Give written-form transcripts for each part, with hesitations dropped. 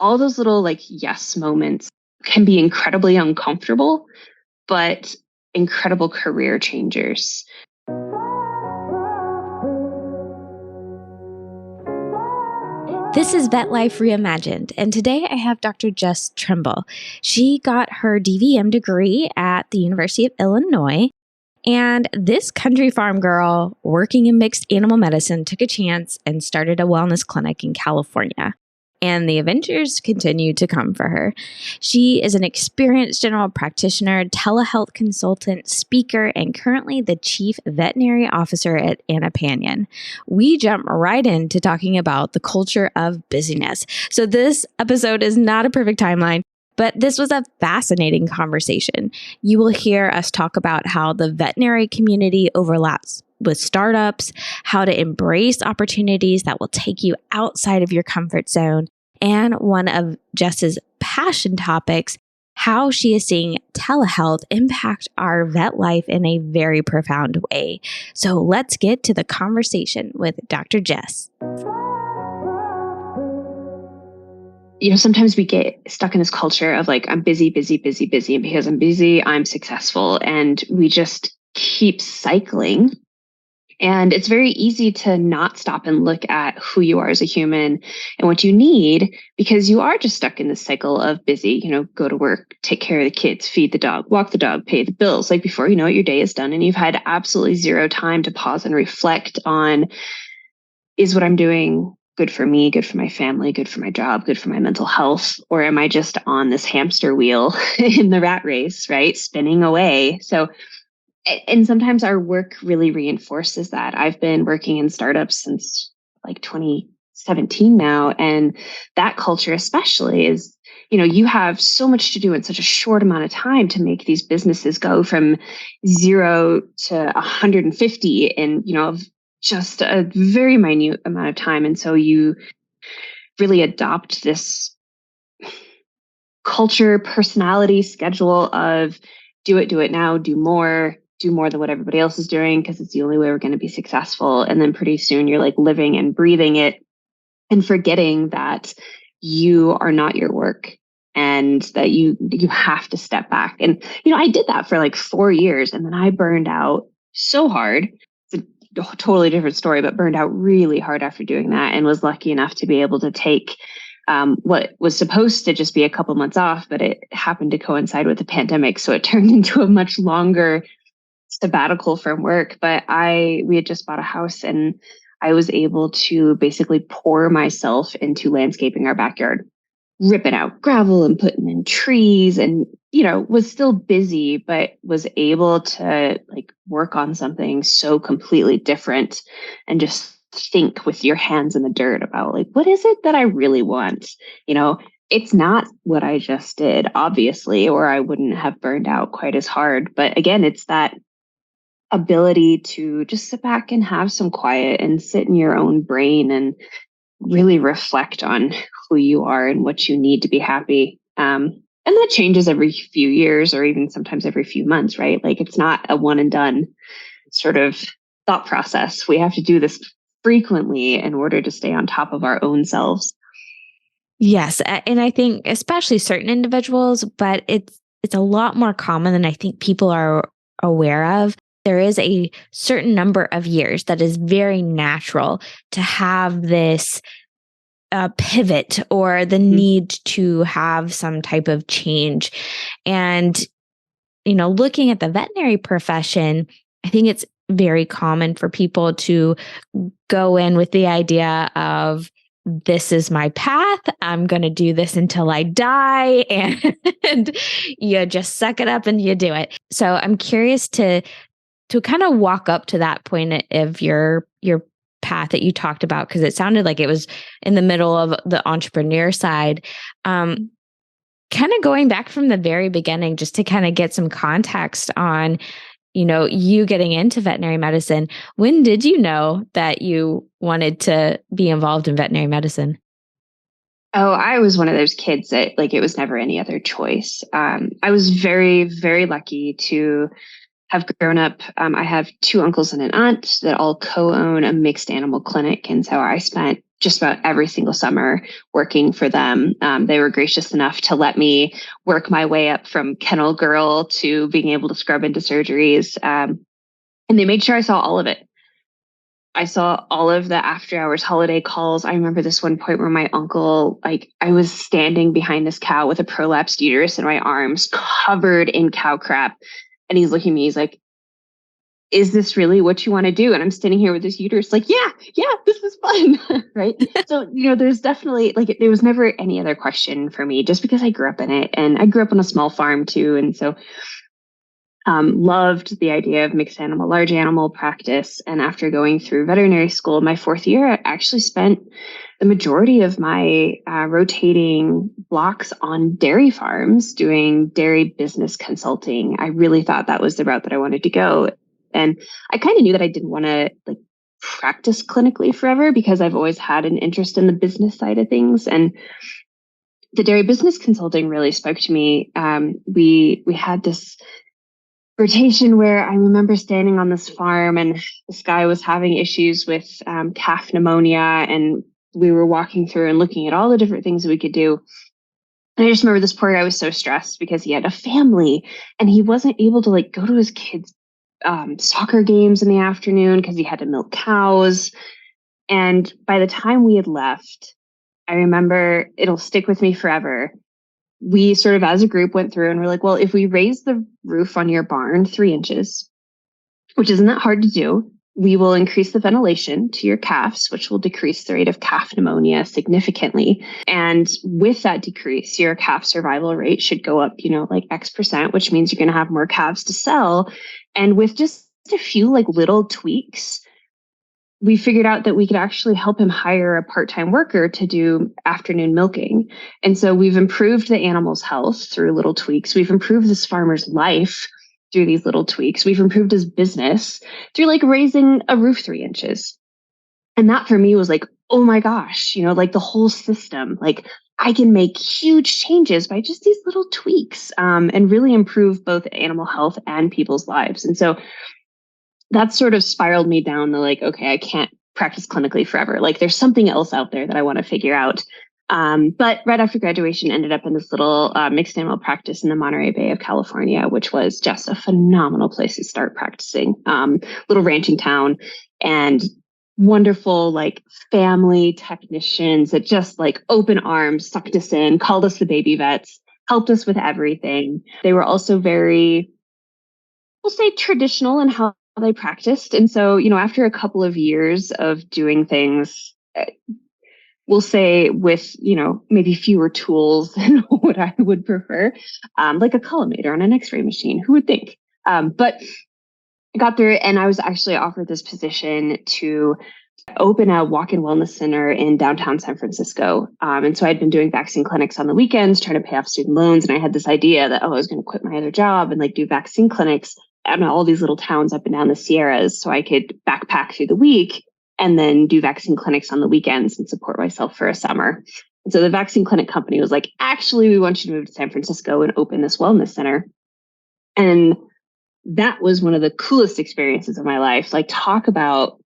all those little like yes moments can be incredibly uncomfortable, but incredible career changers. This is Vet Life Reimagined, and today I have Dr. Jess Trimble. She got her DVM degree at the University of Illinois, and this country farm girl working in mixed animal medicine took a chance and started a wellness clinic in California. And the adventures continue to come for her. She is an experienced general practitioner, telehealth consultant, speaker, and currently the Chief Veterinary Officer at Anipanion. We jump right into talking about the culture of busyness. So this episode is not a perfect timeline, but this was a fascinating conversation. You will hear us talk about how the veterinary community overlaps with startups, how to embrace opportunities that will take you outside of your comfort zone, and one of Jess's passion topics, how she is seeing telehealth impact our vet life in a very profound way. So let's get to the conversation with Dr. Jess. Sometimes we get stuck in this culture of like, I'm busy, busy, busy, busy. And because I'm busy, I'm successful. And we just keep cycling. And it's very easy to not stop and look at who you are as a human and what you need, because you are just stuck in this cycle of busy, go to work, take care of the kids, feed the dog, walk the dog, pay the bills. Like before you know it, your day is done and you've had absolutely zero time to pause and reflect on, is what I'm doing good for me, good for my family, good for my job, good for my mental health? Or am I just on this hamster wheel in the rat race, right? Spinning away. And sometimes our work really reinforces that. I've been working in startups since like 2017 now. And that culture especially is, you have so much to do in such a short amount of time to make these businesses go from 0 to 150 in, just a very minute amount of time. And so you really adopt this culture, personality, schedule of do it now, do more than what everybody else is doing, because it's the only way we're going to be successful. And then pretty soon you're like living and breathing it and forgetting that you are not your work and that you have to step back. And, I did that for like 4 years and then I burned out so hard. It's a totally different story, but burned out really hard after doing that and was lucky enough to be able to take what was supposed to just be a couple months off, but it happened to coincide with the pandemic. So it turned into a much longer sabbatical from work. But we had just bought a house and I was able to basically pour myself into landscaping our backyard, ripping out gravel and putting in trees and, was still busy, but was able to like work on something so completely different and just think with your hands in the dirt about like, what is it that I really want? It's not what I just did, obviously, or I wouldn't have burned out quite as hard. But again, it's that ability to just sit back and have some quiet and sit in your own brain and really reflect on who you are and what you need to be happy. And that changes every few years or even sometimes every few months, right? Like it's not a one and done sort of thought process. We have to do this frequently in order to stay on top of our own selves. Yes. And I think especially certain individuals, but it's a lot more common than I think people are aware of. There is a certain number of years that is very natural to have this pivot or the need to have some type of change. And, looking at the veterinary profession, I think it's very common for people to go in with the idea of, this is my path. I'm going to do this until I die. And you just suck it up and you do it. So I'm curious to kind of walk up to that point of your path that you talked about, because it sounded like it was in the middle of the entrepreneur side. Kind of going back from the very beginning, just to kind of get some context on, you getting into veterinary medicine. When did you know that you wanted to be involved in veterinary medicine? Oh, I was one of those kids that like, it was never any other choice. I was very, very lucky to have grown up. I have 2 uncles and an aunt that all co-own a mixed animal clinic. And so I spent just about every single summer working for them. They were gracious enough to let me work my way up from kennel girl to being able to scrub into surgeries. And they made sure I saw all of it. I saw all of the after hours holiday calls. I remember this one point where my uncle, like, I was standing behind this cow with a prolapsed uterus in my arms, covered in cow crap. And he's looking at me, he's like, is this really what you want to do? And I'm standing here with this uterus, like, yeah, this is fun. Right. So, there's definitely like, there was never any other question for me just because I grew up in it, and I grew up on a small farm too. And so loved the idea of mixed animal, large animal practice. And after going through veterinary school, my fourth year, I actually spent the majority of my rotating blocks on dairy farms doing dairy business consulting. I really thought that was the route that I wanted to go. And I kind of knew that I didn't want to like practice clinically forever because I've always had an interest in the business side of things. And the dairy business consulting really spoke to me. We had this rotation where I remember standing on this farm and this guy was having issues with calf pneumonia, and we were walking through and looking at all the different things that we could do. And I just remember this poor guy was so stressed because he had a family and he wasn't able to like go to his kids' soccer games in the afternoon because he had to milk cows. And by the time we had left, I remember, it'll stick with me forever. We sort of as a group went through and we're like, well, if we raise the roof on your barn 3 inches, which isn't that hard to do, we will increase the ventilation to your calves, which will decrease the rate of calf pneumonia significantly. And with that decrease, your calf survival rate should go up, like X%, which means you're going to have more calves to sell. And with just a few like little tweaks, we figured out that we could actually help him hire a part-time worker to do afternoon milking. And so we've improved the animal's health through little tweaks. We've improved this farmer's life through these little tweaks. We've improved his business through like raising a roof 3 inches. And that for me was like, oh my gosh, like the whole system, like I can make huge changes by just these little tweaks and really improve both animal health and people's lives. And so that sort of spiraled me down the like, okay, I can't practice clinically forever. Like there's something else out there that I want to figure out. But right after graduation, ended up in this little mixed animal practice in the Monterey Bay of California, which was just a phenomenal place to start practicing. Little ranching town, and wonderful like family technicians that just like open arms sucked us in, called us the baby vets, helped us with everything. They were also very, we'll say, traditional in how they practiced. And so, after a couple of years of doing things, we'll say with, maybe fewer tools than what I would prefer, like a collimator on an x-ray machine, who would think? But I got through it, and I was actually offered this position to open a walk-in wellness center in downtown San Francisco. And so I'd been doing vaccine clinics on the weekends, trying to pay off student loans. And I had this idea that, I was going to quit my other job and like do vaccine clinics at all these little towns up and down the Sierras so I could backpack through the week and then do vaccine clinics on the weekends and support myself for a summer. And so the vaccine clinic company was like, actually, we want you to move to San Francisco and open this wellness center. And that was one of the coolest experiences of my life. Like, talk about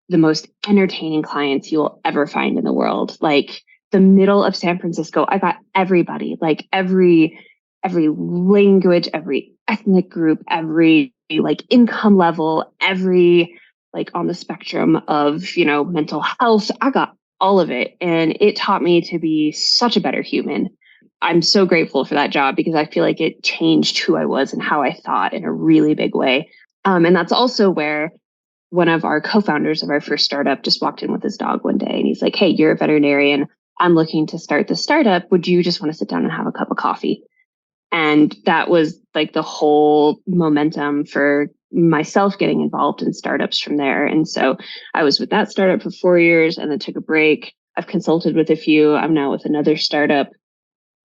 the most entertaining clients you will ever find in the world. Like the middle of San Francisco, I got everybody, like every language, every ethnic group, every like income level, every like on the spectrum of, mental health. I got all of it. And it taught me to be such a better human. I'm so grateful for that job because I feel like it changed who I was and how I thought in a really big way. And that's also where one of our co-founders of our first startup just walked in with his dog one day, and he's like, hey, you're a veterinarian. I'm looking to start this startup. Would you just want to sit down and have a cup of coffee? And that was like the whole momentum for myself getting involved in startups from there. And so I was with that startup for 4 years and then took a break. I've consulted with a few. I'm now with another startup.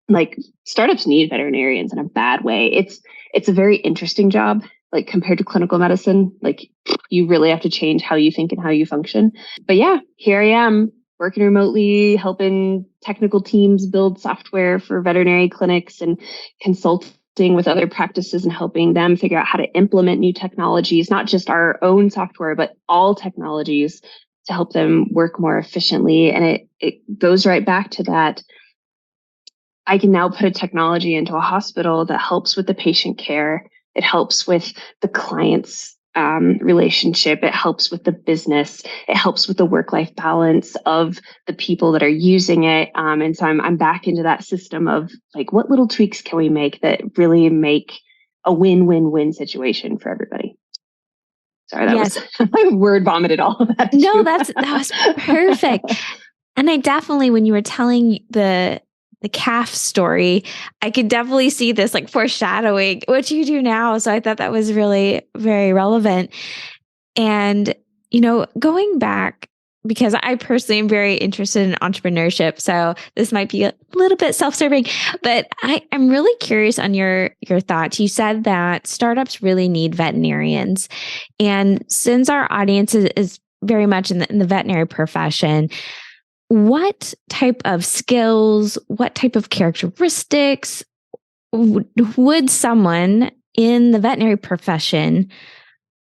Like, startups need veterinarians in a bad way. It's a very interesting job, like compared to clinical medicine. Like, you really have to change how you think and how you function. But yeah, here I am working remotely, helping technical teams build software for veterinary clinics and consulting with other practices and helping them figure out how to implement new technologies, not just our own software, but all technologies to help them work more efficiently. And it goes right back to that. I can now put a technology into a hospital that helps with the patient care. It helps with the client's relationship. It helps with the business. It helps with the work-life balance of the people that are using it. And so I'm back into that system of like, what little tweaks can we make that really make a win-win-win situation for everybody? Sorry, that was I word vomited all of that. No, that was perfect. And I definitely, when you were telling the calf story, I could definitely see this like foreshadowing what you do now. So I thought that was really very relevant. And, going back, because I personally am very interested in entrepreneurship. So this might be a little bit self-serving, but I'm really curious on your thoughts. You said that startups really need veterinarians. And since our audience is very much in the veterinary profession, what type of skills, what type of characteristics would someone in the veterinary profession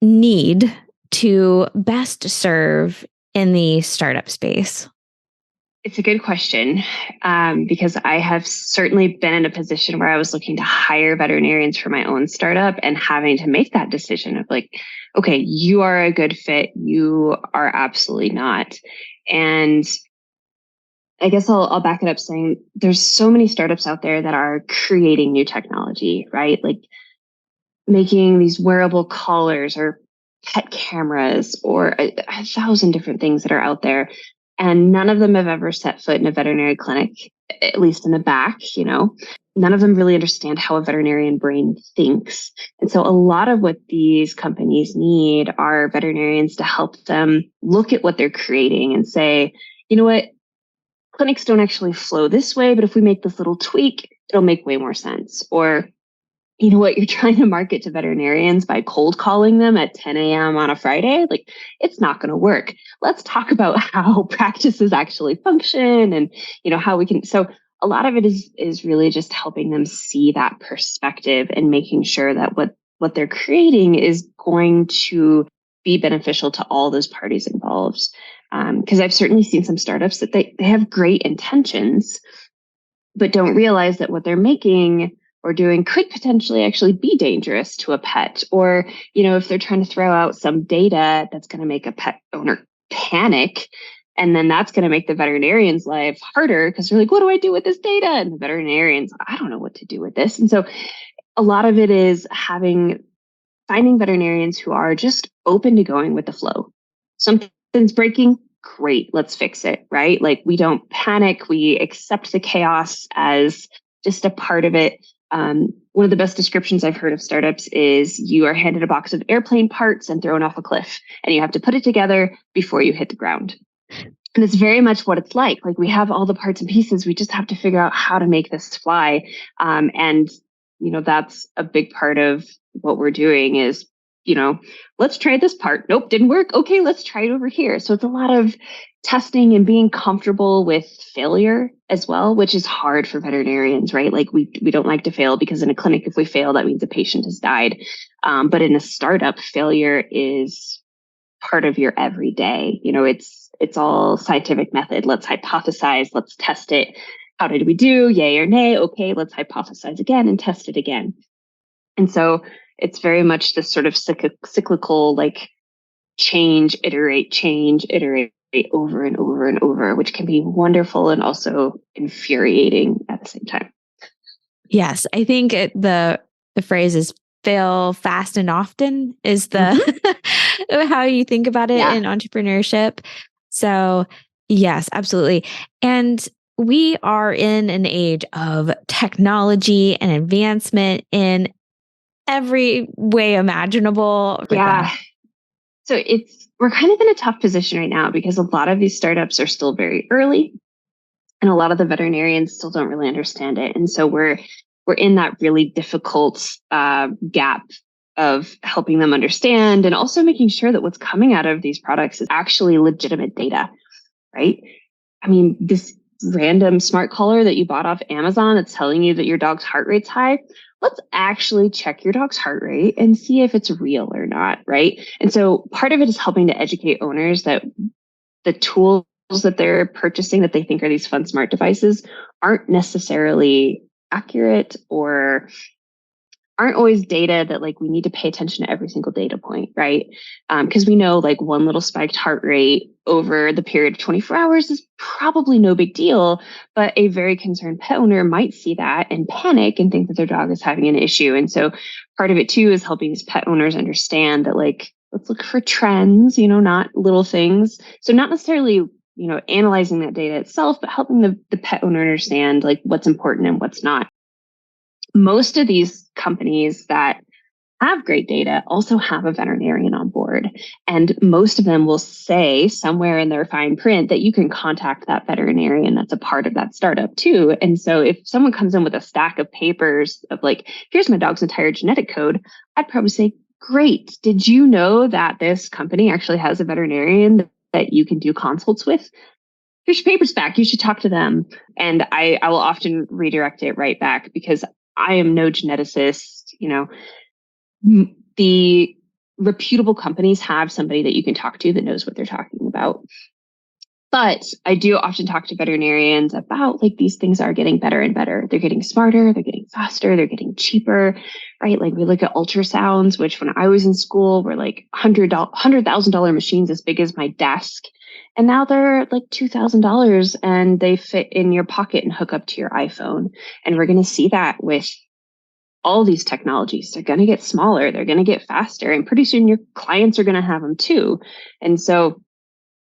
need to best serve in the startup space? It's a good question, because I have certainly been in a position where I was looking to hire veterinarians for my own startup and having to make that decision of like, okay, you are a good fit. You are absolutely not. And I guess I'll back it up saying there's so many startups out there that are creating new technology, right? Like making these wearable collars or pet cameras or a thousand different things that are out there. And none of them have ever set foot in a veterinary clinic, at least in the back, None of them really understand how a veterinarian brain thinks. And so a lot of what these companies need are veterinarians to help them look at what they're creating and say, you know what? Clinics don't actually flow this way, but if we make this little tweak, it'll make way more sense. Or, you know what, you're trying to market to veterinarians by cold calling them at 10 a.m. on a Friday. Like, it's not going to work. Let's talk about how practices actually function and, how we can. So a lot of it is really just helping them see that perspective and making sure that what they're creating is going to be beneficial to all those parties involved. Because I've certainly seen some startups that they have great intentions, but don't realize that what they're making or doing could potentially actually be dangerous to a pet. Or, if they're trying to throw out some data that's going to make a pet owner panic, and then that's going to make the veterinarian's life harder because they're like, what do I do with this data? And the veterinarian's, I don't know what to do with this. And so a lot of it is finding veterinarians who are just open to going with the flow. Something's breaking, great, let's fix it, right? Like, we don't panic, we accept the chaos as just a part of it. One of the best descriptions I've heard of startups is you are handed a box of airplane parts and thrown off a cliff, and you have to put it together before you hit the ground. And it's very much what it's like. Like, we have all the parts and pieces, we just have to figure out how to make this fly. And that's a big part of what we're doing is, let's try this part. Nope, didn't work. Okay, let's try it over here. So it's a lot of testing and being comfortable with failure as well, which is hard for veterinarians, right? Like, we don't like to fail, because in a clinic, if we fail, that means a patient has died. But in a startup, failure is part of your everyday. It's all scientific method. Let's hypothesize. Let's test it. How did we do? Yay or nay? Okay, let's hypothesize again and test it again. And so it's very much this sort of cyclical, like, change, iterate over and over and over, which can be wonderful and also infuriating at the same time. Yes, I think the phrase is fail fast and often is the how you think about it in entrepreneurship. So yes, absolutely. And we are in an age of technology and advancement in every way imaginable. Yeah. So we're kind of in a tough position right now because a lot of these startups are still very early, and a lot of the veterinarians still don't really understand it. And so we're in that really difficult gap of helping them understand, and also making sure that what's coming out of these products is actually legitimate data, right? I mean, this random smart collar that you bought off Amazon that's telling you that your dog's heart rate's high, let's actually check your dog's heart rate and see if it's real or not, right? And so part of it is helping to educate owners that the tools that they're purchasing that they think are these fun, smart devices aren't necessarily accurate or aren't always data that like we need to pay attention to every single data point, right? Because we know like one little spiked heart rate over the period of 24 hours is probably no big deal, but a very concerned pet owner might see that and panic and think that their dog is having an issue. And so part of it too is helping these pet owners understand that like, let's look for trends, not little things. So not necessarily, analyzing that data itself, but helping the pet owner understand like what's important and what's not. Most of these companies that have great data also have a veterinarian on board. And most of them will say somewhere in their fine print that you can contact that veterinarian that's a part of that startup too. And so if someone comes in with a stack of papers of like, here's my dog's entire genetic code, I'd probably say, great. Did you know that this company actually has a veterinarian that you can do consults with? Here's your papers back. You should talk to them. And I will often redirect it right back because I am no geneticist. The reputable companies have somebody that you can talk to that knows what they're talking about. But I do often talk to veterinarians about like these things are getting better and better. They're getting smarter, they're getting faster, they're getting cheaper, right? Like we look at ultrasounds, which when I was in school were like $100,000 machines as big as my desk. And now they're like $2,000 and they fit in your pocket and hook up to your iPhone. And we're going to see that with all these technologies. They're going to get smaller, they're going to get faster, and pretty soon your clients are going to have them too. And so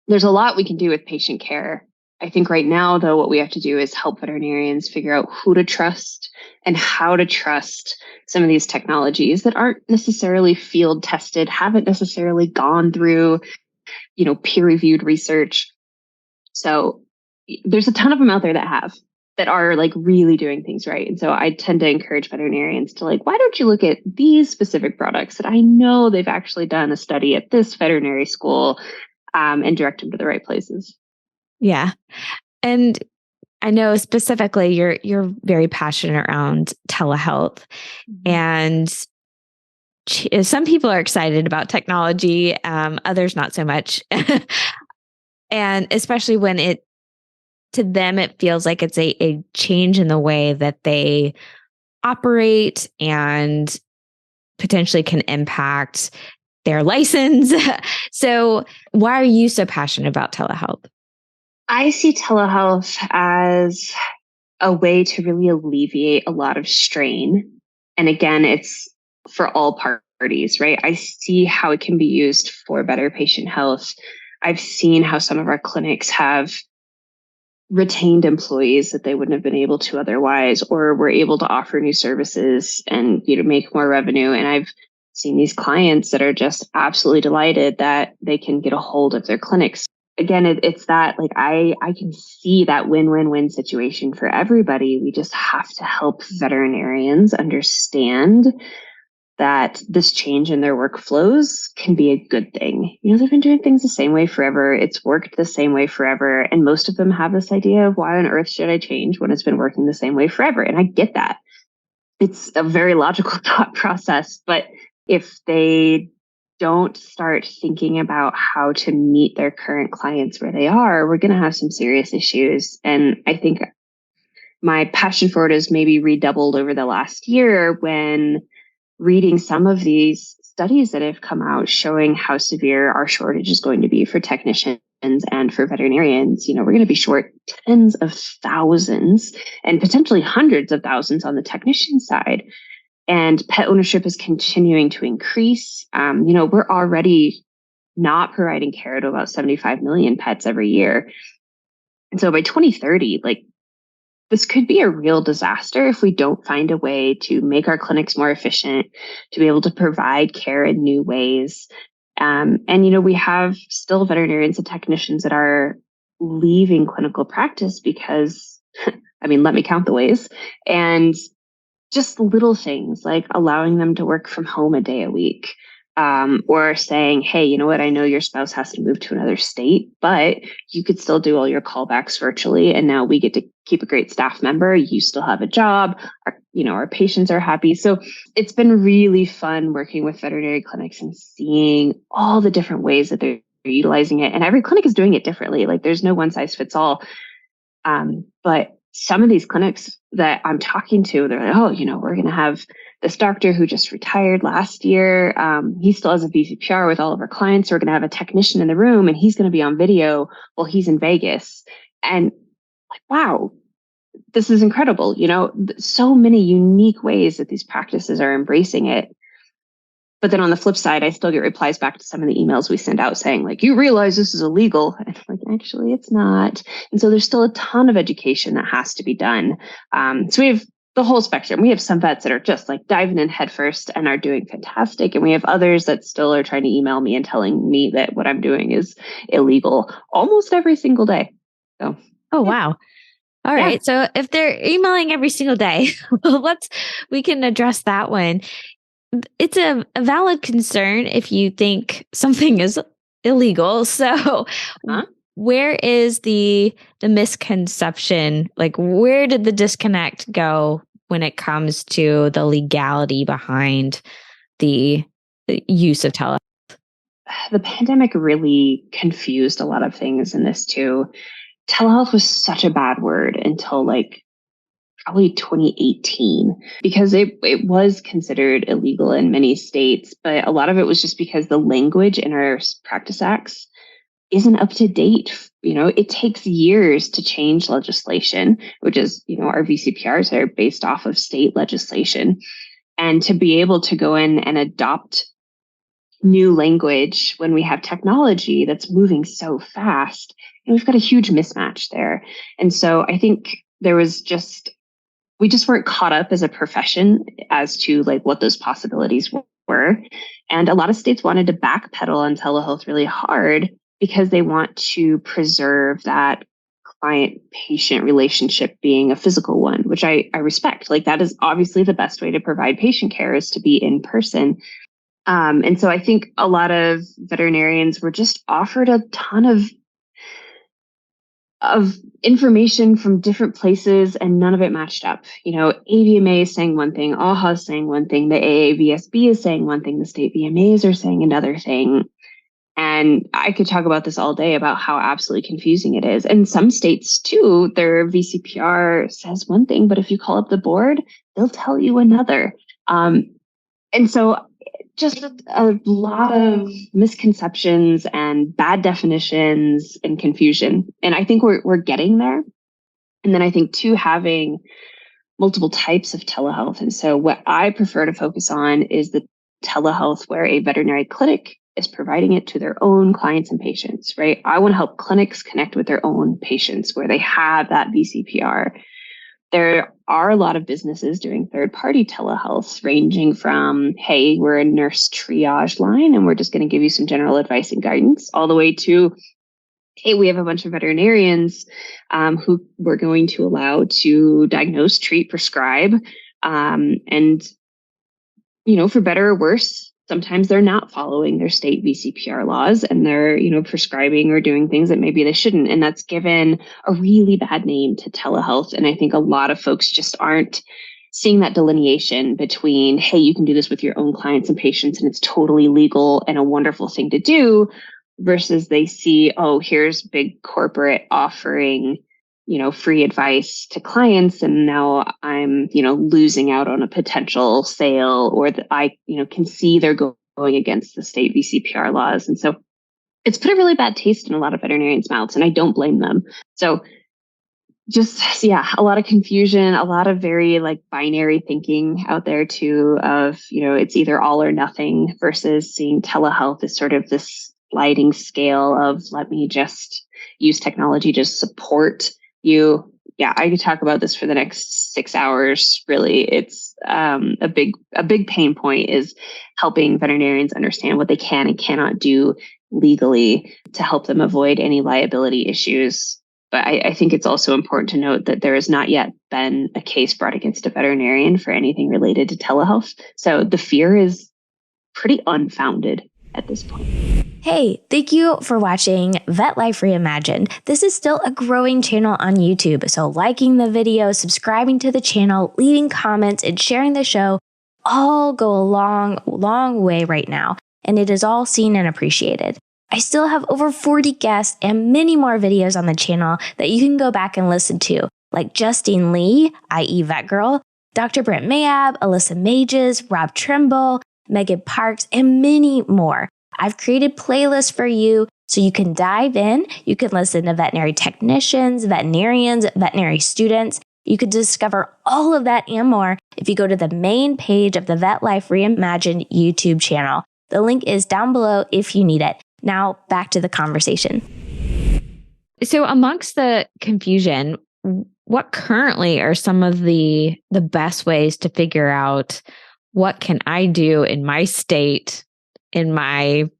there's a lot we can do with patient care. I think right now, though, what we have to do is help veterinarians figure out who to trust and how to trust some of these technologies that aren't necessarily field tested, haven't necessarily gone through, peer-reviewed research. So there's a ton of them out there that are like really doing things right. And so I tend to encourage veterinarians to like, why don't you look at these specific products that I know they've actually done a study at this veterinary school, and direct them to the right places. Yeah. And I know specifically you're very passionate around telehealth, and some people are excited about technology, others not so much. And especially when to them, it feels like it's a change in the way that they operate and potentially can impact their license. So why are you so passionate about telehealth? I see telehealth as a way to really alleviate a lot of strain. And again, it's for all parties, right? I see how it can be used for better patient health. I've seen how some of our clinics have retained employees that they wouldn't have been able to otherwise, or were able to offer new services and, make more revenue. And I've seen these clients that are just absolutely delighted that they can get a hold of their clinics. Again, it's that like I can see that win-win-win situation for everybody. We just have to help veterinarians understand that this change in their workflows can be a good thing. They've been doing things the same way forever. It's worked the same way forever. And most of them have this idea of why on earth should I change when it's been working the same way forever? And I get that. It's a very logical thought process. But if they don't start thinking about how to meet their current clients where they are, we're going to have some serious issues. And I think my passion for it is maybe redoubled over the last year when reading some of these studies that have come out showing how severe our shortage is going to be for technicians and for veterinarians. We're going to be short tens of thousands and potentially hundreds of thousands on the technician side. And pet ownership is continuing to increase. We're already not providing care to about 75 million pets every year. And so by 2030, this could be a real disaster if we don't find a way to make our clinics more efficient, to be able to provide care in new ways. And we have still veterinarians and technicians that are leaving clinical practice because, let me count the ways. And just little things like allowing them to work from home a day a week, or saying, hey, you know what? I know your spouse has to move to another state, but you could still do all your callbacks virtually. And now we get to keep a great staff member. You still have a job. Our patients are happy. So it's been really fun working with veterinary clinics and seeing all the different ways that they're utilizing it. And every clinic is doing it differently. Like there's no one size fits all. But some of these clinics that I'm talking to, they're like, oh, we're going to have this doctor who just retired last year. He still has a VCPR with all of our clients. We're going to have a technician in the room and he's going to be on video while he's in Vegas. And like, wow, this is incredible. So many unique ways that these practices are embracing it. But then on the flip side, I still get replies back to some of the emails we send out saying like, you realize this is illegal. And like, actually, it's not. And so there's still a ton of education that has to be done. So we have the whole spectrum. We have some vets that are just like diving in headfirst and are doing fantastic. And we have others that still are trying to email me and telling me that what I'm doing is illegal almost every single day. So, oh, wow. All right. So if they're emailing every single day, we can address that one. It's a valid concern if you think something is illegal. So where is the misconception? Like, where did the disconnect go when it comes to the legality behind the use of telehealth? The pandemic really confused a lot of things in this too. Telehealth was such a bad word until like probably 2018, because it was considered illegal in many states, but a lot of it was just because the language in our practice acts isn't up to date. It takes years to change legislation, which is, our VCPRs are based off of state legislation. And to be able to go in and adopt new language when we have technology that's moving so fast, and we've got a huge mismatch there. And so I think we just weren't caught up as a profession as to like what those possibilities were. And a lot of states wanted to backpedal on telehealth really hard because they want to preserve that client-patient relationship being a physical one, which I respect. Like that is obviously the best way to provide patient care, is to be in person. And so I think a lot of veterinarians were just offered a ton of information from different places, and none of it matched up. AVMA is saying one thing, AHA is saying one thing, the AAVSB is saying one thing, the state VMAs are saying another thing. And I could talk about this all day about how absolutely confusing it is. And some states too, their VCPR says one thing, but if you call up the board, they'll tell you another. And so just a lot of misconceptions and bad definitions and confusion. And I think we're getting there. And then I think too, having multiple types of telehealth. And so what I prefer to focus on is the telehealth where a veterinary clinic is providing it to their own clients and patients, right? I want to help clinics connect with their own patients where they have that VCPR. There are a lot of businesses doing third-party telehealth, ranging from, hey, we're a nurse triage line and we're just going to give you some general advice and guidance, all the way to, hey, we have a bunch of veterinarians who we're going to allow to diagnose, treat, prescribe. And, for better or worse, sometimes they're not following their state VCPR laws and they're, prescribing or doing things that maybe they shouldn't. And that's given a really bad name to telehealth. And I think a lot of folks just aren't seeing that delineation between, hey, you can do this with your own clients and patients and it's totally legal and a wonderful thing to do, versus they see, oh, here's big corporate offering, free advice to clients. And now I'm, losing out on a potential sale, or that I, can see they're going against the state VCPR laws. And so it's put a really bad taste in a lot of veterinarians' mouths, and I don't blame them. So just, a lot of confusion, a lot of very like binary thinking out there too of, it's either all or nothing, versus seeing telehealth as sort of this sliding scale of, let me just use technology to support you. Yeah, I could talk about this for the next 6 hours. Really, it's a big pain point is helping veterinarians understand what they can and cannot do legally to help them avoid any liability issues. But I think it's also important to note that there has not yet been a case brought against a veterinarian for anything related to telehealth. So the fear is pretty unfounded at this point. Hey, thank you for watching Vet Life Reimagined. This is still a growing channel on YouTube, so liking the video, subscribing to the channel, leaving comments, and sharing the show all go a long way right now, and it is all seen and appreciated. I still have over 40 guests and many more videos on the channel that you can go back and listen to, like Justine Lee, i.e. Vet Girl, Dr. Brent Mayab, Alyssa Mages, Rob Trimble, Megan Parks, and many more. I've created playlists for you so you can dive in. You can listen to veterinary technicians, veterinarians, veterinary students. You could discover all of that and more if you go to the main page of the Vet Life Reimagined YouTube channel. The link is down below if you need it. Now back to the conversation. So amongst the confusion, what currently are some of the best ways to figure out what can I do in my state, in my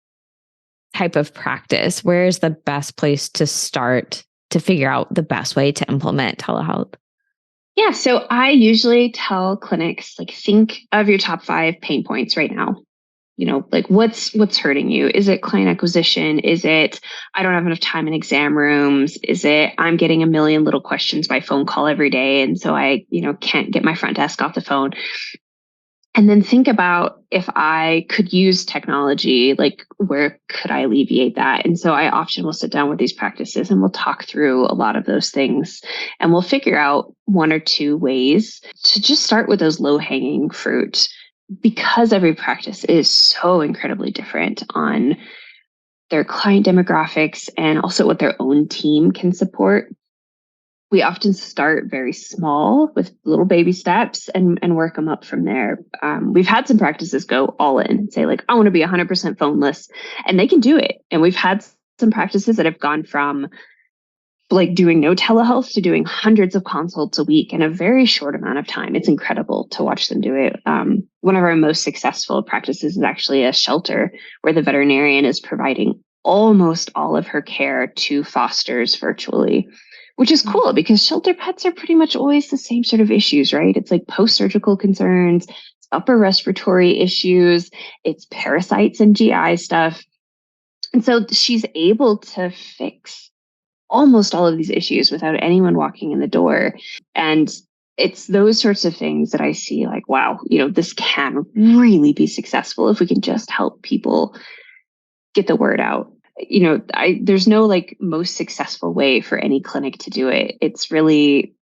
type of practice? Where is the best place to start to figure out the best way to implement telehealth? Yeah, so I usually tell clinics, like, think of your top 5 pain points right now. Like what's hurting you? Is it client acquisition? Is it I don't have enough time in exam rooms? Is it I'm getting a million little questions by phone call every day, and so I, can't get my front desk off the phone? And then think about, if I could use technology, like, where could I alleviate that? And so I often will sit down with these practices and we'll talk through a lot of those things, and we'll figure out 1 or 2 ways to just start with those low-hanging fruit, because every practice is so incredibly different on their client demographics and also what their own team can support. We often start very small with little baby steps and work them up from there. We've had some practices go all in and say, like, I want to be 100% phoneless, and they can do it. And we've had some practices that have gone from like doing no telehealth to doing hundreds of consults a week in a very short amount of time. It's incredible to watch them do it. One of our most successful practices is actually a shelter where the veterinarian is providing almost all of her care to fosters virtually, which is cool because shelter pets are pretty much always the same sort of issues, right? It's like post-surgical concerns, it's upper respiratory issues, it's parasites and GI stuff. And so she's able to fix almost all of these issues without anyone walking in the door. And it's those sorts of things that I see like, wow, this can really be successful if we can just help people get the word out. There's no like most successful way for any clinic to do it. It's really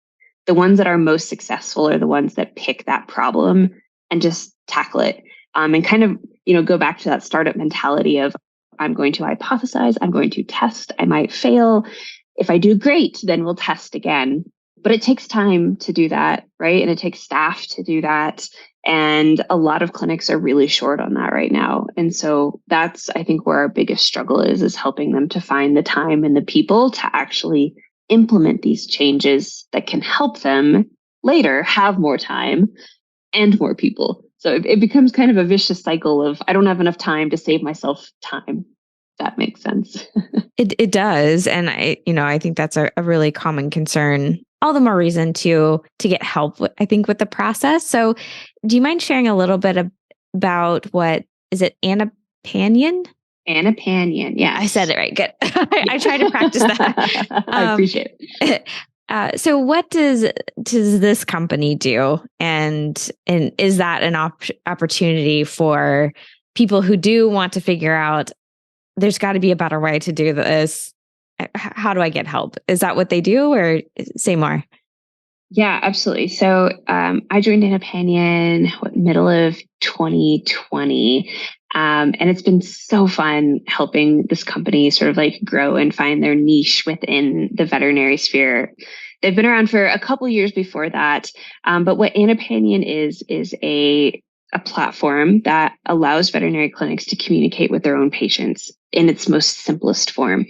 the ones that are most successful are the ones that pick that problem and just tackle it. And kind of, go back to that startup mentality of, I'm going to hypothesize, I'm going to test, I might fail. If I do great, then we'll test again. But it takes time to do that, right? And it takes staff to do that. And a lot of clinics are really short on that right now. And so that's, I think, where our biggest struggle is helping them to find the time and the people to actually implement these changes that can help them later have more time and more people. So it becomes kind of a vicious cycle of, I don't have enough time to save myself time. That makes sense. It does. And I think that's a really common concern. All the more reason to get help, I think, with the process. So do you mind sharing a little bit about what, is it Anipanion? Anipanion, yeah. I said it right. Good. I try to practice that. I appreciate it. So what does this company do? And is that an opportunity for people who do want to figure out, there's got to be a better way to do this? How do I get help? Is that what they do, or say more? Yeah, absolutely. So I joined Anipanion middle of 2020. And it's been so fun helping this company sort of like grow and find their niche within the veterinary sphere. They've been around for a couple years before that. But what Anipanion is a platform that allows veterinary clinics to communicate with their own patients in its most simplest form.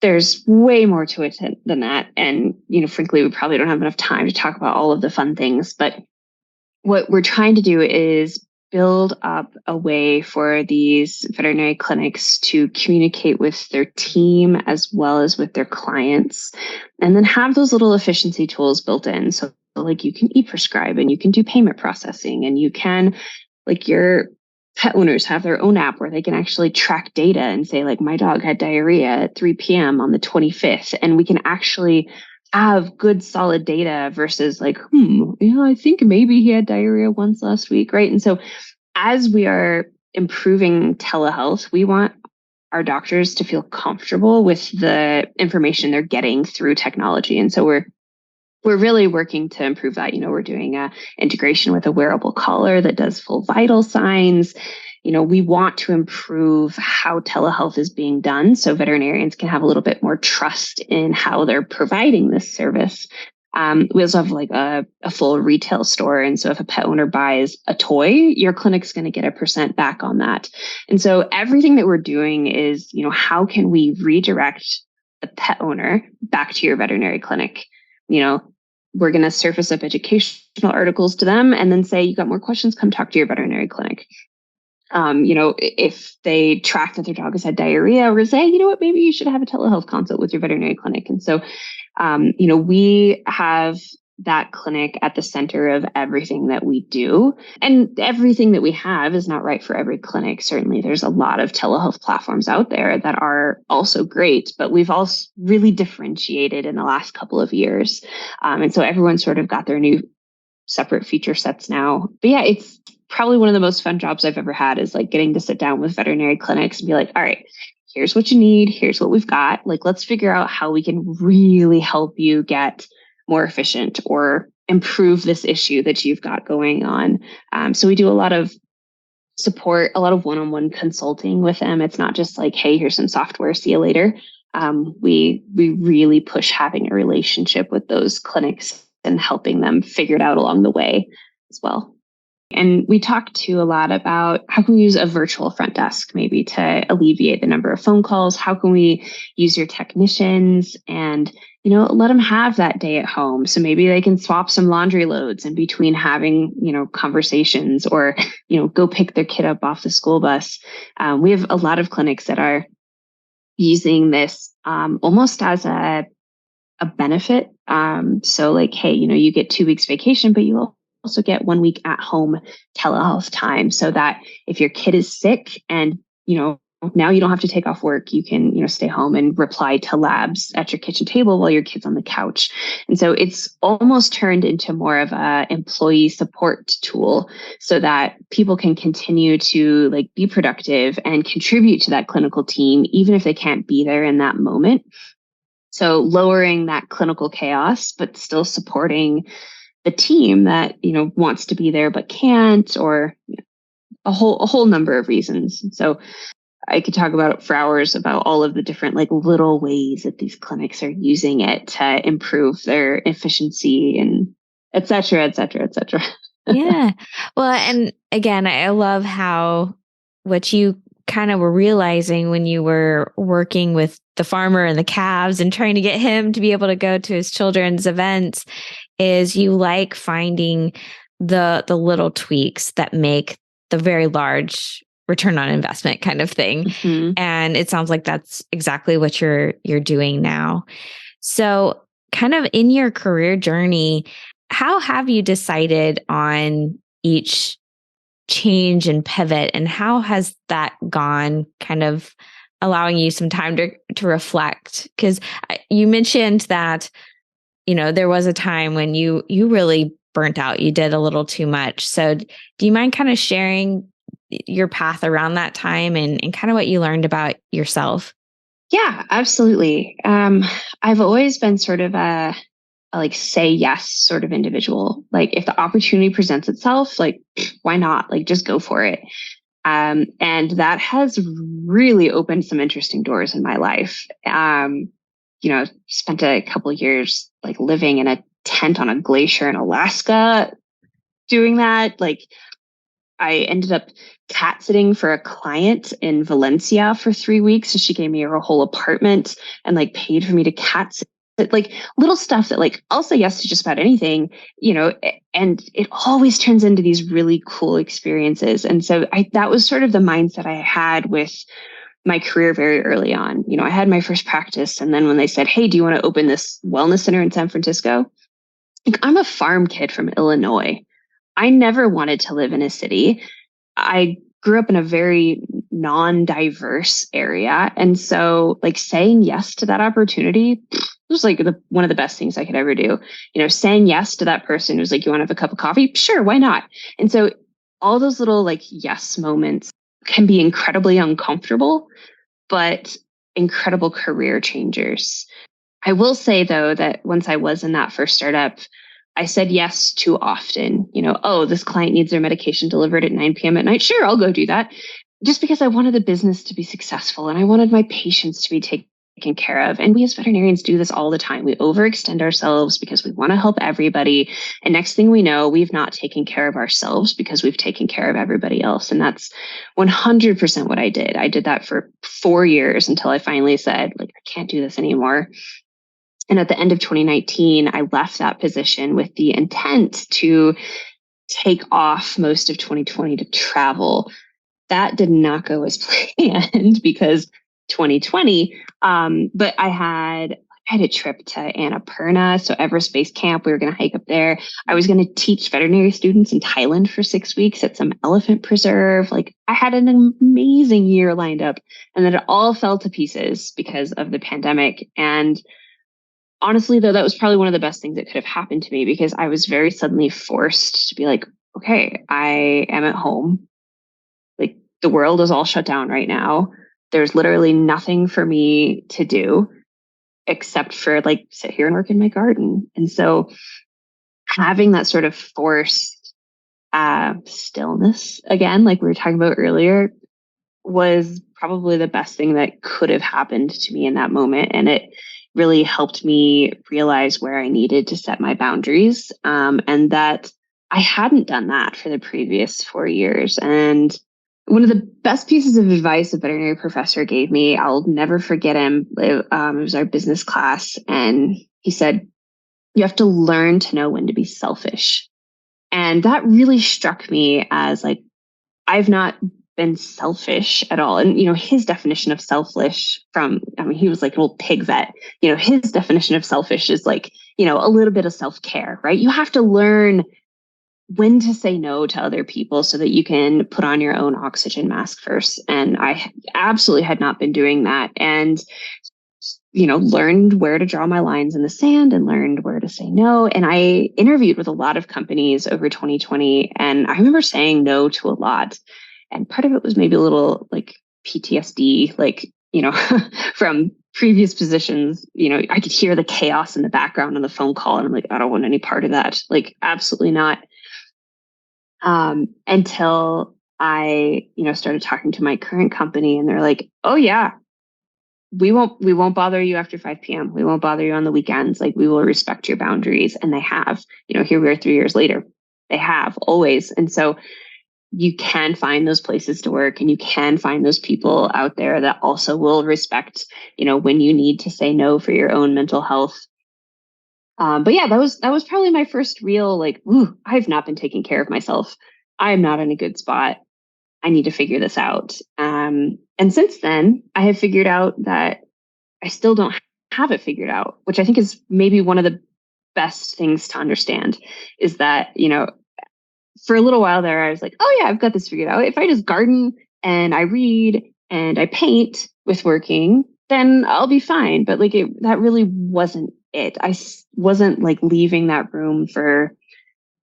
There's way more to it than that. And, frankly, we probably don't have enough time to talk about all of the fun things. But what we're trying to do is build up a way for these veterinary clinics to communicate with their team as well as with their clients, and then have those little efficiency tools built in. So like you can e-prescribe and you can do payment processing, and you can, like, your pet owners have their own app where they can actually track data and say, like, my dog had diarrhea at 3 p.m. on the 25th. And we can actually have good solid data versus like, I think maybe he had diarrhea once last week, right? And so as we are improving telehealth, we want our doctors to feel comfortable with the information they're getting through technology. And so we're really working to improve that. We're doing a integration with a wearable collar that does full vital signs. We want to improve how telehealth is being done so veterinarians can have a little bit more trust in how they're providing this service. We also have like a full retail store. And so if a pet owner buys a toy, your clinic's going to get 1% back on that. And so everything that we're doing is, how can we redirect the pet owner back to your veterinary clinic? We're going to surface up educational articles to them and then say, you got more questions, come talk to your veterinary clinic. If they track that their dog has had diarrhea, or say, you know what, maybe you should have a telehealth consult with your veterinary clinic. And so, we have that clinic at the center of everything that we do. And everything that we have is not right for every clinic. Certainly, there's a lot of telehealth platforms out there that are also great, but we've also really differentiated in the last couple of years. And so everyone's sort of got their new separate feature sets now. But yeah, it's probably one of the most fun jobs I've ever had, is like getting to sit down with veterinary clinics and be like, all right, here's what you need. Here's what we've got. Like, let's figure out how we can really help you get more efficient or improve this issue that you've got going on. So we do a lot of support, a lot of one-on-one consulting with them. It's not just like, hey, here's some software, see you later. We really push having a relationship with those clinics and helping them figure it out along the way as well. And we talk too a lot about how can we use a virtual front desk maybe to alleviate the number of phone calls? How can we use your technicians and, let them have that day at home? So maybe they can swap some laundry loads in between having, conversations, or, go pick their kid up off the school bus. We have a lot of clinics that are using this almost as a benefit. So like, hey, you get 2 weeks vacation, but you also get 1 week at home telehealth time, so that if your kid is sick and, now you don't have to take off work, you can, stay home and reply to labs at your kitchen table while your kid's on the couch. And so it's almost turned into more of a employee support tool, so that people can continue to like be productive and contribute to that clinical team, even if they can't be there in that moment. So lowering that clinical chaos, but still supporting the team that, wants to be there but can't, or a whole number of reasons. So I could talk about it for hours about all of the different like little ways that these clinics are using it to improve their efficiency and et cetera, et cetera, et cetera. Yeah. Well, and again, I love how what you kind of were realizing when you were working with the farmer and the calves and trying to get him to be able to go to his children's events is you like finding the little tweaks that make the very large return on investment kind of thing. Mm-hmm. And it sounds like that's exactly what you're doing now. So kind of in your career journey, how have you decided on each change and pivot, and how has that gone, kind of allowing you some time to reflect? Because you mentioned that, there was a time when you really burnt out, you did a little too much. So do you mind kind of sharing your path around that time and kind of what you learned about yourself? Yeah, absolutely. I've always been sort of a like say yes sort of individual. Like if the opportunity presents itself, like why not? Like just go for it. And that has really opened some interesting doors in my life. Spent a couple of years like living in a tent on a glacier in Alaska doing that. Like I ended up cat sitting for a client in Valencia for 3 weeks. And she gave me a whole apartment and like paid for me to cat sit. Like little stuff that like I'll say yes to just about anything, and it always turns into these really cool experiences. And so that was sort of the mindset I had with my career very early on. I had my first practice, and then when they said, hey, do you want to open this wellness center in San Francisco? Like, I'm a farm kid from Illinois. I never wanted to live in a city. I grew up in a very non-diverse area. And so like saying yes to that opportunity was like one of the best things I could ever do. Saying yes to that person who's like, you want to have a cup of coffee? Sure, why not? And so all those little like yes moments can be incredibly uncomfortable, but incredible career changers. I will say, though, that once I was in that first startup, I said yes too often. Oh, this client needs their medication delivered at 9 p.m. at night. Sure, I'll go do that. Just because I wanted the business to be successful and I wanted my patients to be taken care of. And we as veterinarians do this all the time. We overextend ourselves because we want to help everybody. And next thing we know, we've not taken care of ourselves because we've taken care of everybody else. And that's 100% what I did. I did that for 4 years until I finally said, I can't do this anymore. And at the end of 2019, I left that position with the intent to take off most of 2020 to travel. That did not go as planned because 2020, but I had a trip to Annapurna, so Everest Base Camp. We were going to hike up there. I was going to teach veterinary students in Thailand for 6 weeks at some elephant preserve. I had an amazing year lined up, and then it all fell to pieces because of the pandemic. And honestly, though, that was probably one of the best things that could have happened to me because I was very suddenly forced to be like, okay, I am at home. The world is all shut down right now. There's literally nothing for me to do except for sit here and work in my garden. And so having that sort of forced stillness again, like we were talking about earlier, was probably the best thing that could have happened to me in that moment. And it really helped me realize where I needed to set my boundaries, and that I hadn't done that for the previous 4 years. And one of the best pieces of advice a veterinary professor gave me, I'll never forget him. It was our business class. And he said, you have to learn to know when to be selfish. And that really struck me as I've not been selfish at all. And, his definition of selfish he was like an old pig vet. His definition of selfish is a little bit of self-care, right? You have to learn when to say no to other people so that you can put on your own oxygen mask first. And I absolutely had not been doing that. And, learned where to draw my lines in the sand and learned where to say no. And I interviewed with a lot of companies over 2020. And I remember saying no to a lot. And part of it was maybe a little PTSD, from previous positions. I could hear the chaos in the background on the phone call. And I'm like, I don't want any part of that. Absolutely not. Until I, started talking to my current company, and they're like, oh yeah, we won't bother you after 5 p.m. We won't bother you on the weekends. We will respect your boundaries. And they have, here we are 3 years later, they have always. And so you can find those places to work, and you can find those people out there that also will respect, when you need to say no for your own mental health. But yeah, that was probably my first real I've not been taking care of myself. I'm not in a good spot. I need to figure this out. And since then, I have figured out that I still don't have it figured out, which I think is maybe one of the best things to understand is that, for a little while there, I was like, oh yeah, I've got this figured out. If I just garden and I read and I paint with working, then I'll be fine. But that really wasn't it. I wasn't leaving that room for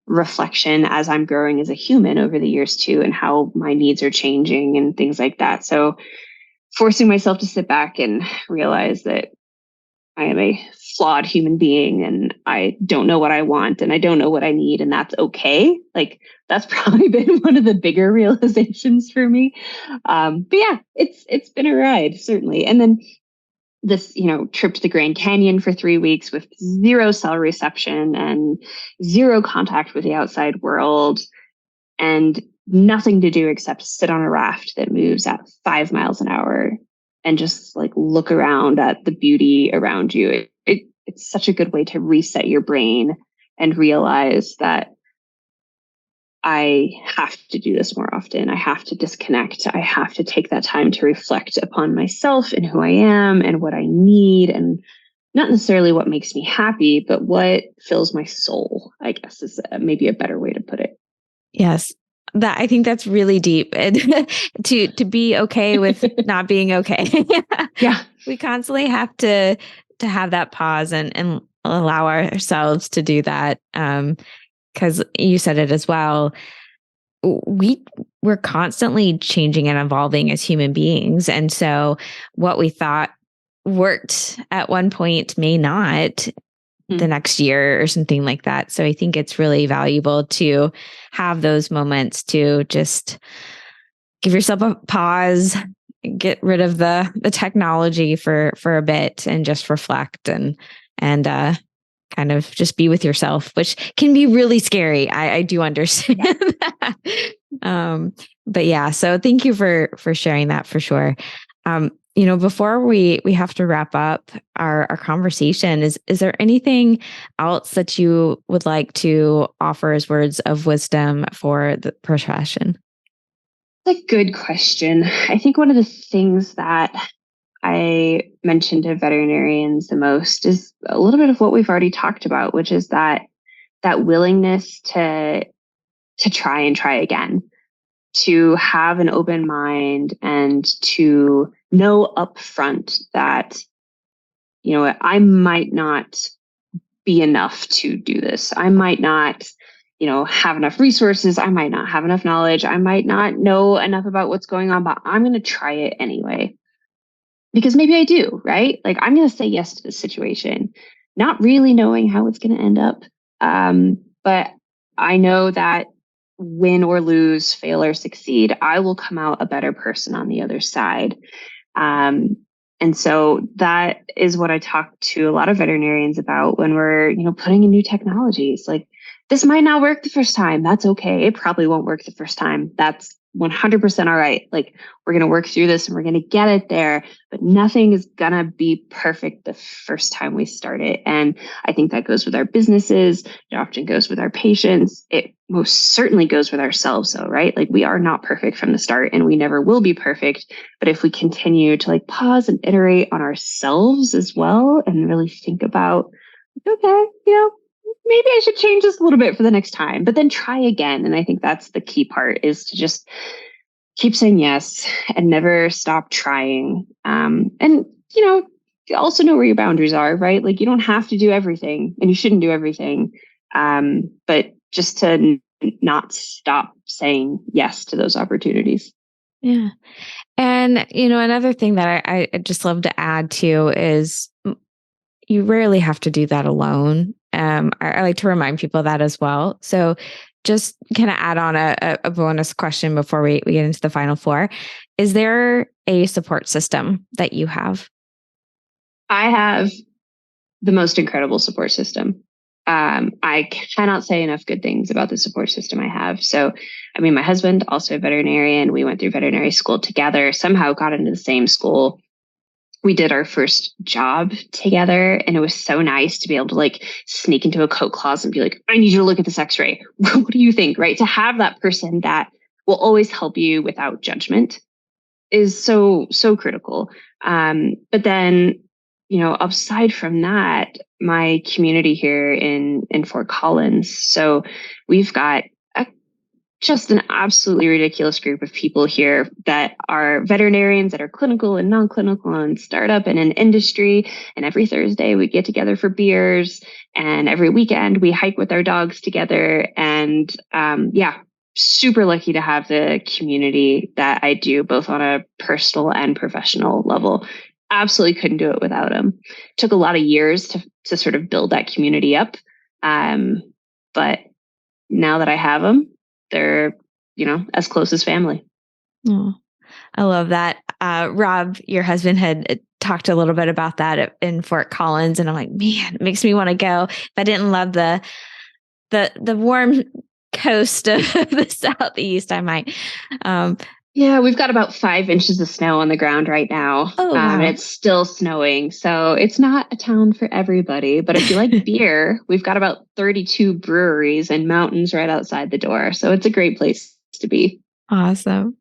reflection as I'm growing as a human over the years too, and how my needs are changing and things like that. So forcing myself to sit back and realize that I am a flawed human being and I don't know what I want and I don't know what I need, and that's okay. That's probably been one of the bigger realizations for me. But yeah, it's been a ride, certainly. And then this, trip to the Grand Canyon for 3 weeks with zero cell reception and zero contact with the outside world and nothing to do except sit on a raft that moves at 5 miles an hour and just look around at the beauty around you. It's such a good way to reset your brain and realize that I have to do this more often. I have to disconnect. I have to take that time to reflect upon myself and who I am and what I need, and not necessarily what makes me happy, but what fills my soul, I guess is maybe a better way to put it. Yes. I think that's really deep, and to be okay with not being okay. Yeah. We constantly have to have that pause and allow ourselves to do that. Because you said it as well. we're constantly changing and evolving as human beings. And so what we thought worked at one point may not the next year or something like that. So I think it's really valuable to have those moments to just give yourself a pause, get rid of the technology for a bit and just reflect and kind of just be with yourself, which can be really scary. I do understand that. But yeah, so thank you for sharing that for sure. Before we have to wrap up our conversation, is there anything else that you would like to offer as words of wisdom for the profession? That's a good question. I think one of the things that I mention to veterinarians the most is a little bit of what we've already talked about, which is that willingness to try and try again, to have an open mind and to know upfront that, I might not be enough to do this. I might not, have enough resources. I might not have enough knowledge. I might not know enough about what's going on, but I'm going to try it anyway. Because maybe I do, right? Like I'm going to say yes to this situation, not really knowing how it's going to end up. But I know that win or lose, fail or succeed, I will come out a better person on the other side. And so that is what I talk to a lot of veterinarians about when we're, putting in new technologies. Like this might not work the first time. That's okay. It probably won't work the first time. That's 100% all right. Like we're going to work through this and we're going to get it there, but nothing is going to be perfect the first time we start it. And I think that goes with our businesses. It often goes with our patients. It most certainly goes with ourselves though, right? Like we are not perfect from the start and we never will be perfect. But if we continue to like pause and iterate on ourselves as well and really think about, okay, maybe I should change this a little bit for the next time, but then try again. And I think that's the key part, is to just keep saying yes and never stop trying. And, also know where your boundaries are, right? Like you don't have to do everything and you shouldn't do everything. But just to not stop saying yes to those opportunities. Yeah. And, another thing that I just love to add to is you rarely have to do that alone. I like to remind people of that as well. So just kind of add on a bonus question before we get into the final four. Is there a support system that you have? I have the most incredible support system. I cannot say enough good things about the support system I have. So, my husband, also a veterinarian, we went through veterinary school together, somehow got into the same school. We did our first job together, and it was so nice to be able to like sneak into a coat closet and be like, I need you to look at this x-ray. What do you think? Right. To have that person that will always help you without judgment is so critical. But then, aside from that, my community here in Fort Collins. So we've got just an absolutely ridiculous group of people here that are veterinarians that are clinical and non-clinical and startup and in industry. And every Thursday we get together for beers, and every weekend we hike with our dogs together. And super lucky to have the community that I do, both on a personal and professional level. Absolutely couldn't do it without them. Took a lot of years to sort of build that community up. But now that I have them, they're, as close as family. Oh, I love that. Rob, your husband, had talked a little bit about that in Fort Collins, and I'm like, man, it makes me want to go. If I didn't love the warm coast of the Southeast, I might. Yeah, we've got about 5 inches of snow on the ground right now. Oh, wow. And it's still snowing. So it's not a town for everybody. But if you like beer, we've got about 32 breweries and mountains right outside the door. So it's a great place to be. Awesome.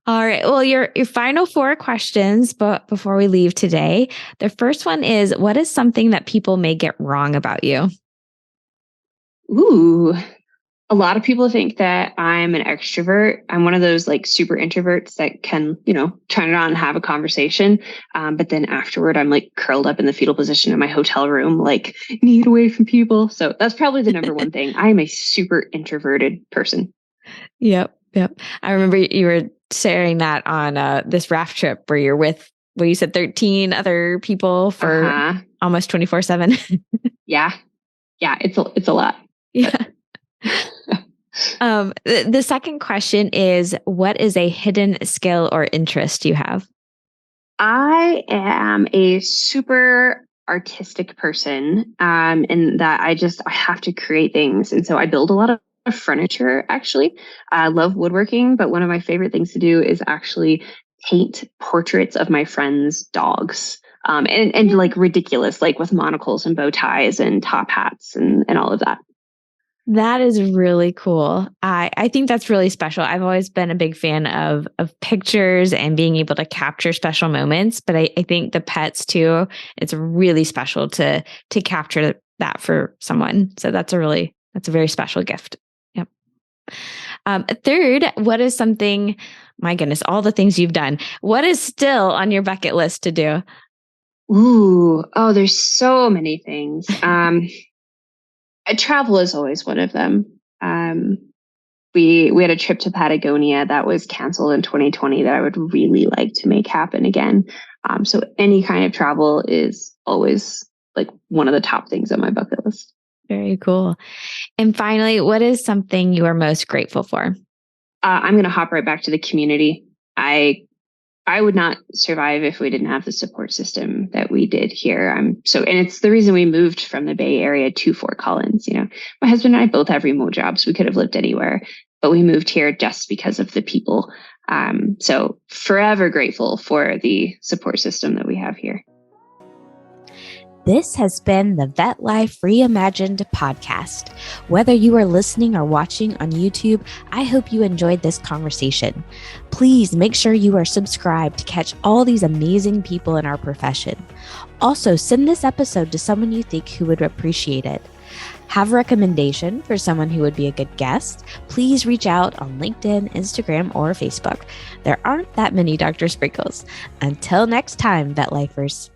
All right. Well, your final 4 questions, but before we leave today, the first one is, what is something that people may get wrong about you? Ooh. A lot of people think that I'm an extrovert. I'm one of those like super introverts that can, turn it on and have a conversation. But then afterward, I'm like curled up in the fetal position in my hotel room, like need away from people. So that's probably the number one thing. I am a super introverted person. Yep. Yep. I remember you were sharing that on this raft trip where you're with, well, you said 13 other people for almost 24/7. Yeah. Yeah. It's a lot. Yeah. The second question is, what is a hidden skill or interest you have? I am a super artistic person, in that I have to create things. And so I build a lot of furniture, actually. I love woodworking, but one of my favorite things to do is actually paint portraits of my friends' dogs. And like ridiculous, like with monocles and bow ties and top hats and all of that. That is really cool. I think that's really special. I've always been a big fan of pictures and being able to capture special moments, but I think the pets too, it's really special to capture that for someone. So that's a very special gift. Yep. Third, what is something, my goodness, all the things you've done, what is still on your bucket list to do? There's so many things. Travel is always one of them. We had a trip to Patagonia that was canceled in 2020 that I would really like to make happen again. So any kind of travel is always like one of the top things on my bucket list. Very cool. And finally, what is something you are most grateful for? I'm going to hop right back to the community. I would not survive if we didn't have the support system that we did here. And it's the reason we moved from the Bay Area to Fort Collins. My husband and I both have remote jobs. We could have lived anywhere, but we moved here just because of the people. So forever grateful for the support system that we have here. This has been the Vet Life Reimagined podcast. Whether you are listening or watching on YouTube, I hope you enjoyed this conversation. Please make sure you are subscribed to catch all these amazing people in our profession. Also, send this episode to someone you think who would appreciate it. Have a recommendation for someone who would be a good guest? Please reach out on LinkedIn, Instagram, or Facebook. There aren't that many Dr. Sprinkles. Until next time, Vet Lifers.